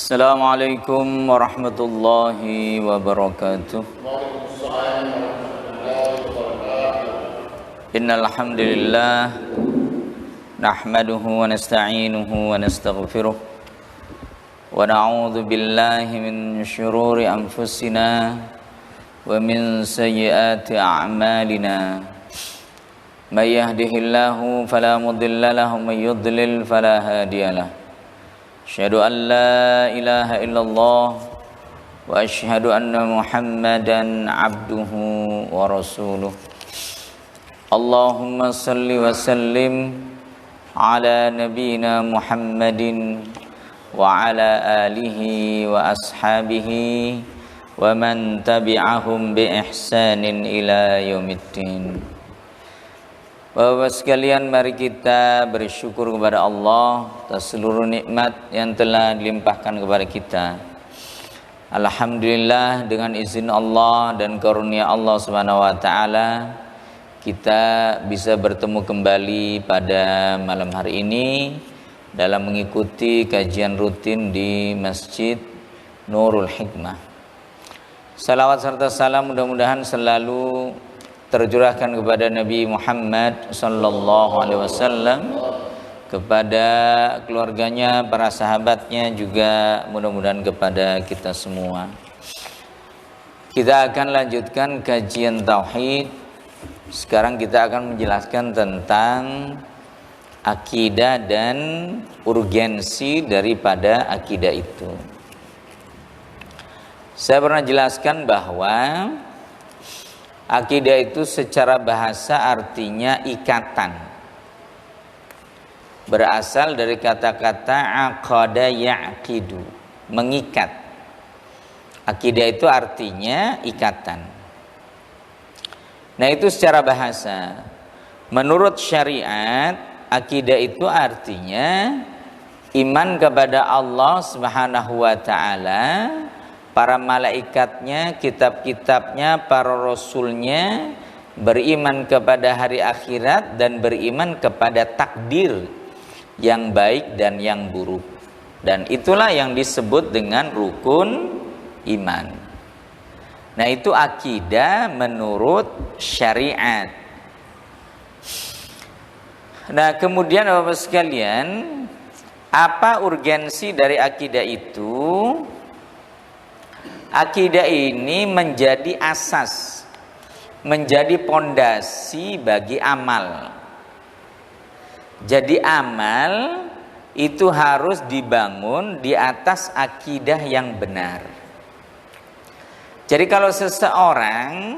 Assalamualaikum warahmatullahi wabarakatuh. Innal hamdalillah nahmaduhu wa nasta'inuhu wa nastaghfiruh wa na'udzu billahi min syururi anfusina wa min sayyiati a'malina. May yahdihillahu fala mudilla lahu wa may yudlil fala hadiyalah. Asyhadu an la ilaha illallah wa asyhadu anna Muhammadan abduhu wa rasuluh. Allahumma salli wa sallim ala nabiyyina Muhammadin wa ala alihi wa ashabihi wa man tabi'ahum bi ihsanin ila yaumiddin. Bapak sekalian, mari kita bersyukur kepada Allah atas seluruh nikmat yang telah dilimpahkan kepada kita. Alhamdulillah, dengan izin Allah dan karunia Allah Subhanahu wa taala, kita bisa bertemu kembali pada malam hari ini dalam mengikuti kajian rutin di Masjid Nurul Hikmah. Salawat serta salam mudah-mudahan selalu tercurahkan kepada Nabi Muhammad sallallahu alaihi wasallam, kepada keluarganya, para sahabatnya, juga mudah-mudahan kepada kita semua. Kita akan lanjutkan kajian tauhid. Sekarang kita akan menjelaskan tentang akidah dan urgensi daripada akidah itu. Saya pernah jelaskan bahwa akidah itu secara bahasa artinya ikatan. Berasal dari kata-kata aqada ya'qidu, mengikat. Akidah itu artinya ikatan. Nah, itu secara bahasa. Menurut syariat, akidah itu artinya iman kepada Allah Subhanahu wa taala, para malaikatnya, kitab-kitabnya, para rasulnya, beriman kepada hari akhirat, dan beriman kepada takdir yang baik dan yang buruk. Dan itulah yang disebut dengan rukun iman. Nah, itu akidah menurut syariat. Nah, kemudian Bapak sekalian, apa urgensi dari akidah itu? Akidah ini menjadi asas, menjadi pondasi bagi amal. Jadi amal itu harus dibangun di atas akidah yang benar. Jadi kalau seseorang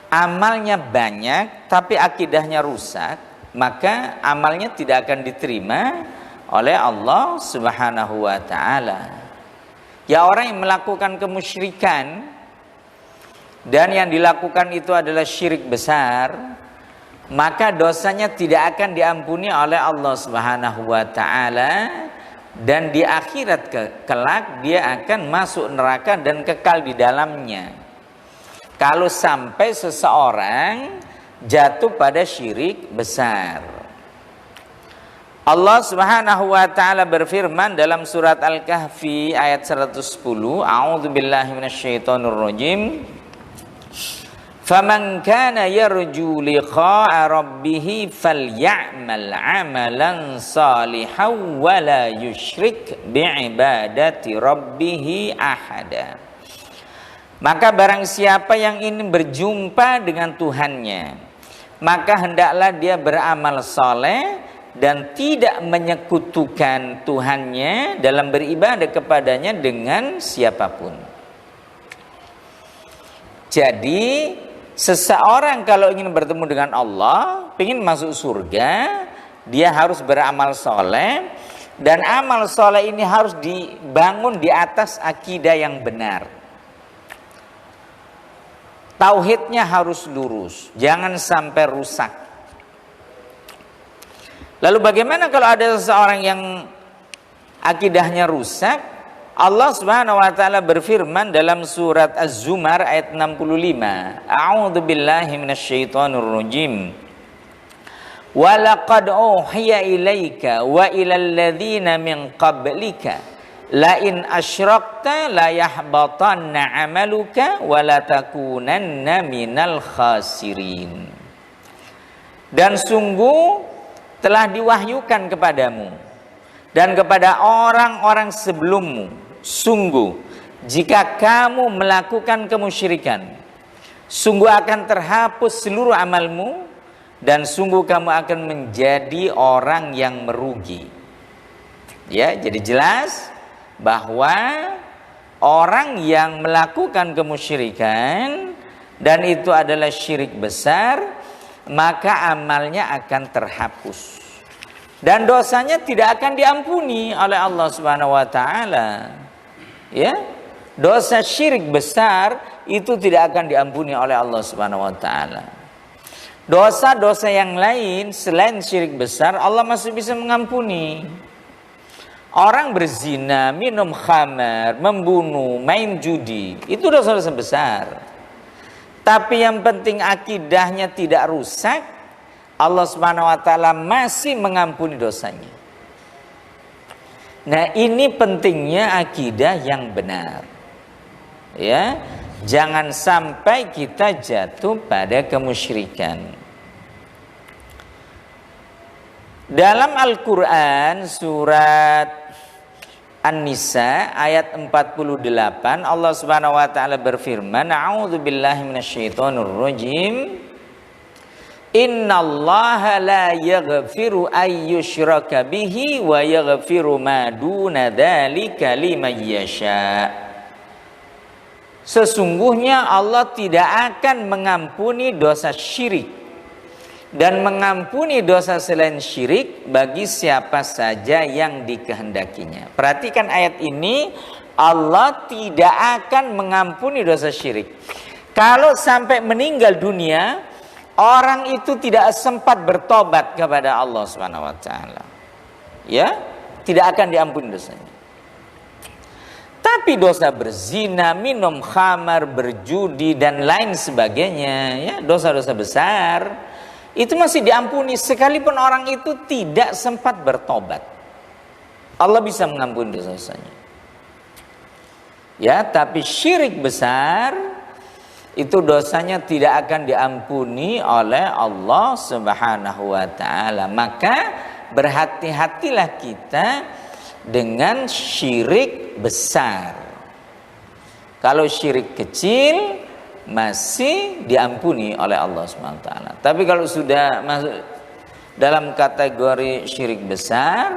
amalnya banyak tapi akidahnya rusak, maka amalnya tidak akan diterima oleh Allah Subhanahu wa taala. Ya, orang yang melakukan kemusyrikan dan yang dilakukan itu adalah syirik besar, maka dosanya tidak akan diampuni oleh Allah Subhanahu wa taala, dan di akhirat kelak dia akan masuk neraka dan kekal di dalamnya. Kalau sampai seseorang jatuh pada syirik besar. Allah Subhanahu wa taala berfirman dalam surat Al-Kahfi ayat 110, A'udzubillahi minasyaitonir rajim. Faman kana yarju liqa'a rabbih falya'mal 'amalan salihan wa la yusyrik bi'ibadati rabbih ahada. Maka barang siapa yang ingin berjumpa dengan Tuhannya, maka hendaklah dia beramal soleh dan tidak menyekutukan Tuhannya dalam beribadah kepadanya dengan siapapun. Jadi seseorang kalau ingin bertemu dengan Allah, ingin masuk surga, dia harus beramal soleh, dan amal soleh ini harus dibangun di atas akidah yang benar. Tauhidnya harus lurus, jangan sampai rusak. Lalu bagaimana kalau ada seseorang yang akidahnya rusak? Allah Subhanahu wa taala berfirman dalam surat Az-Zumar ayat 65. A'udzubillahi minasyaitonir rajim. Wa laqad uhiya ilaika wa ilal ladzina min qablika la in asyrakta la yahbatanna 'amaluka wa la takunanna minal khasirin. Dan sungguh telah diwahyukan kepadamu dan kepada orang-orang sebelummu, sungguh jika kamu melakukan kemusyrikan, sungguh akan terhapus seluruh amalmu dan sungguh kamu akan menjadi orang yang merugi. Ya, jadi jelas bahwa orang yang melakukan kemusyrikan dan itu adalah syirik besar, maka amalnya akan terhapus dan dosanya tidak akan diampuni oleh Allah Subhanahu wa taala. Ya, dosa syirik besar itu tidak akan diampuni oleh Allah Subhanahu wa taala. Dosa-dosa yang lain selain syirik besar Allah masih bisa mengampuni. Orang berzina, minum khamar, membunuh, main judi, itu dosa-dosa besar. Tapi yang penting akidahnya tidak rusak, Allah Subhanahu wa taala masih mengampuni dosanya. Nah, ini pentingnya akidah yang benar. Ya, jangan sampai kita jatuh pada kemusyrikan. Dalam Al-Qur'an surat An-Nisa ayat 48 Allah Subhanahu wa taala berfirman, a'udzubillahi minasyaitonir rajim. Innallaha la yaghfiru ay yushraka bihi wa yaghfiru ma duna dzalika liman yasha. Sesungguhnya Allah tidak akan mengampuni dosa syirik dan mengampuni dosa selain syirik bagi siapa saja yang dikehendakinya. Perhatikan ayat ini, Allah tidak akan mengampuni dosa syirik. Kalau sampai meninggal dunia, orang itu tidak sempat bertobat kepada Allah Subhanahu wa taala. Ya, tidak akan diampuni dosanya. Tapi dosa berzina, minum khamar, berjudi dan lain sebagainya, ya, dosa-dosa besar itu masih diampuni sekalipun orang itu tidak sempat bertobat. Allah bisa mengampuni dosa-dosanya. Ya, tapi syirik besar itu dosanya tidak akan diampuni oleh Allah Subhanahu wa taala. Maka berhati-hatilah kita dengan syirik besar. Kalau syirik kecil masih diampuni oleh Allah Subhanahu wa taala. Tapi kalau sudah masuk dalam kategori syirik besar,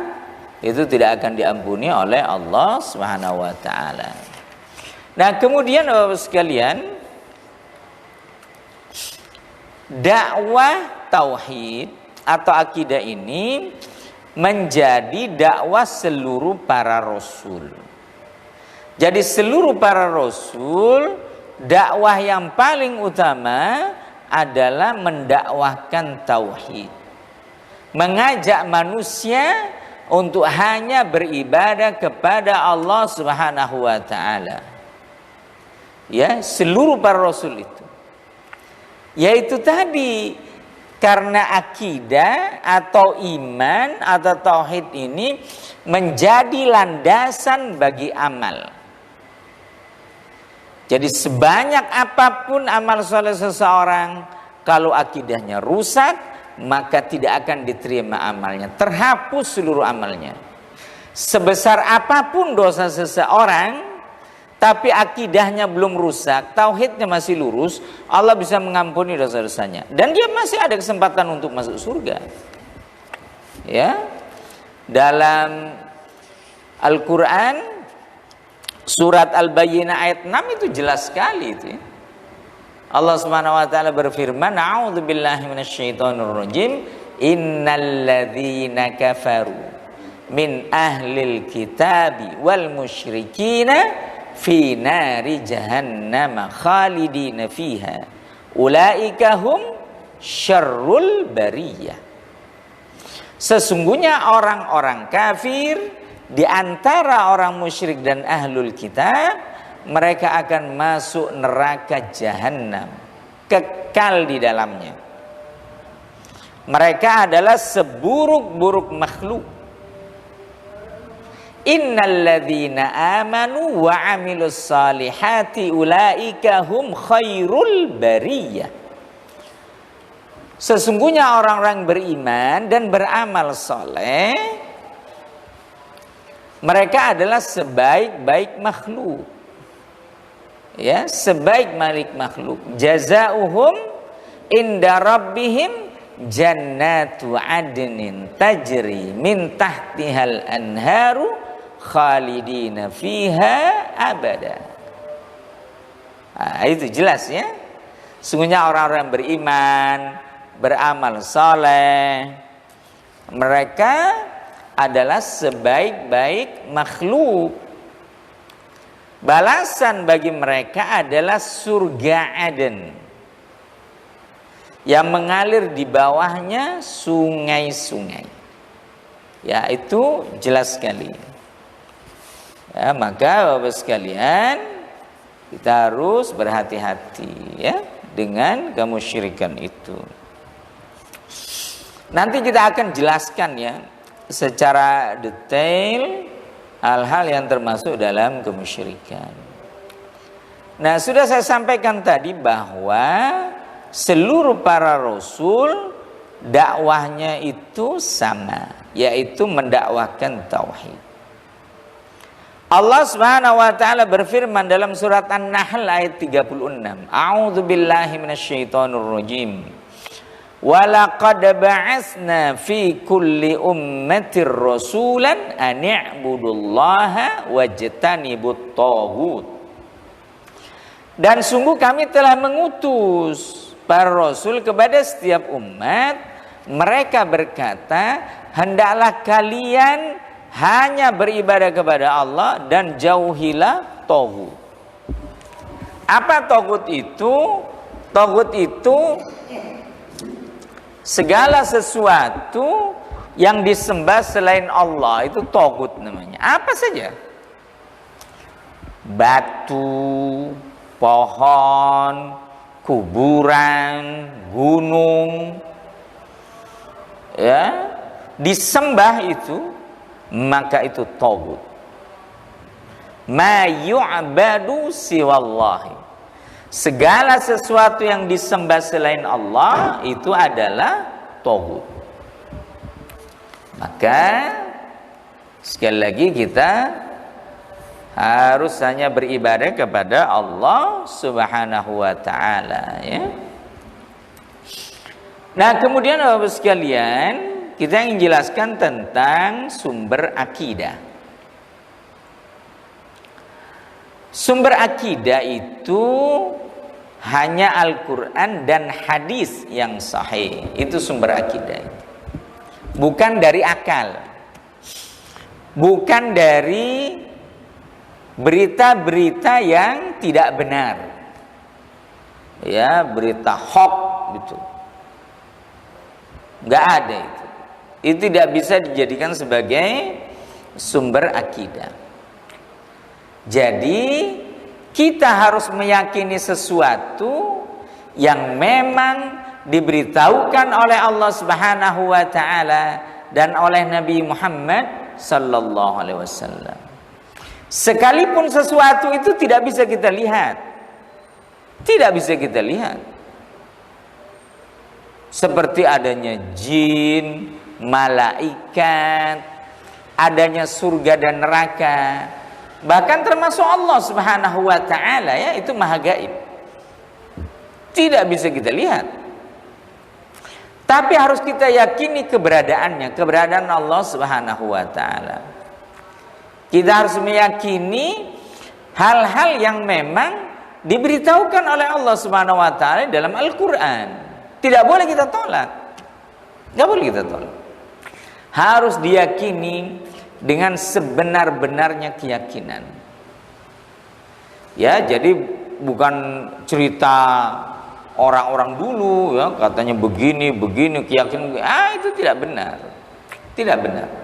itu tidak akan diampuni oleh Allah Subhanahu wa taala. Nah, kemudian Bapak sekalian, dakwah tauhid atau akidah ini menjadi dakwah seluruh para rasul. Jadi seluruh para rasul, dakwah yang paling utama adalah mendakwahkan tauhid. Mengajak manusia untuk hanya beribadah kepada Allah Subhanahu wa taala. Ya, seluruh para rasul itu. Yaitu tadi, karena akidah atau iman atau tauhid ini menjadi landasan bagi amal. Jadi sebanyak apapun amal soleh seseorang, kalau akidahnya rusak, maka tidak akan diterima amalnya, terhapus seluruh amalnya. Sebesar apapun dosa seseorang, tapi akidahnya belum rusak, tauhidnya masih lurus, Allah bisa mengampuni dosa-dosanya. Dan dia masih ada kesempatan untuk masuk surga. Ya, dalam Al-Quran surat Al-Bayyinah ayat 6 itu jelas sekali itu. Allah Subhanahu wa taala berfirman, a'udzubillahi minasyaitonirrajim, innalladzina kafaru min ahlil kitabi wal musyrikina fi nari jahannam khalidina fiha ulaika hum syarrul bariyah. Sesungguhnya orang-orang kafir di antara orang musyrik dan ahlul kitab, mereka akan masuk neraka jahanam, kekal di dalamnya. Mereka adalah seburuk-buruk makhluk Innalladzina amanu wa amilus salihati ulaika hum khairul bariyah. Sesungguhnya orang-orang beriman dan beramal soleh, mereka adalah sebaik-baik makhluk. Ya, sebaik-baik makhluk. Jazauhum inda rabbihim jannatu adnin tajri min tahtihal anharu khalidina fiha abada. Nah, itu jelas ya. Sungguhnya orang-orang beriman, beramal soleh, mereka adalah sebaik-baik makhluk. Balasan bagi mereka adalah surga Aden yang mengalir di bawahnya sungai-sungai. Ya, itu jelas sekali. Ya, maka Bapak sekalian, kita harus berhati-hati ya dengan kemusyrikan itu. Nanti kita akan jelaskan ya secara detail hal-hal yang termasuk dalam kemusyrikan. Nah, sudah saya sampaikan tadi bahwa seluruh para rasul dakwahnya itu sama, yaitu mendakwahkan tauhid. Allah Subhanahu wa taala berfirman dalam surat An-Nahl ayat 36. A'udzubillahi minasyaitonir rajim. Wa laqad ba'atsna fi kulli ummatir rasulan an i'budullaha wajtanibut taghut. Dan sungguh kami telah mengutus para rasul kepada setiap umat. Mereka berkata, hendaklah kalian hanya beribadah kepada Allah dan jauhilah taghut. Apa taghut itu? Taghut itu segala sesuatu yang disembah selain Allah, itu taghut namanya. Apa saja? Batu, pohon, kuburan, gunung, ya, disembah itu, maka itu taghut. Ma yu'badu siwallahi. Segala sesuatu yang disembah selain Allah itu adalah taghut. Maka sekali lagi kita harus hanya beribadah kepada Allah Subhanahu wa taala ya. Nah, kemudian Bapak sekalian, kita ingin jelaskan tentang sumber akidah. Sumber akidah itu hanya Al-Quran dan hadis yang sahih. Itu sumber akidah. Bukan dari akal. Bukan dari berita-berita yang tidak benar. Ya, berita hoax gitu. Enggak ada itu. Itu tidak bisa dijadikan sebagai sumber akidah. Jadi kita harus meyakini sesuatu yang memang diberitahukan oleh Allah Subhanahu wa taala dan oleh Nabi Muhammad sallallahu alaihi wasallam. Sekalipun sesuatu itu tidak bisa kita lihat. Tidak bisa kita lihat. Seperti adanya jin, malaikat, adanya surga dan neraka, bahkan termasuk Allah Subhanahu wa taala ya, itu maha gaib. Tidak bisa kita lihat. Tapi harus kita yakini keberadaannya, keberadaan Allah Subhanahu wa taala. Kita harus meyakini hal-hal yang memang diberitahukan oleh Allah Subhanahu wa taala dalam Al-Qur'an. Tidak boleh kita tolak. Tidak boleh kita tolak. Harus diyakini dengan sebenar-benarnya keyakinan. Ya, jadi bukan cerita orang-orang dulu ya, katanya begini keyakinan. Itu tidak benar. Tidak benar.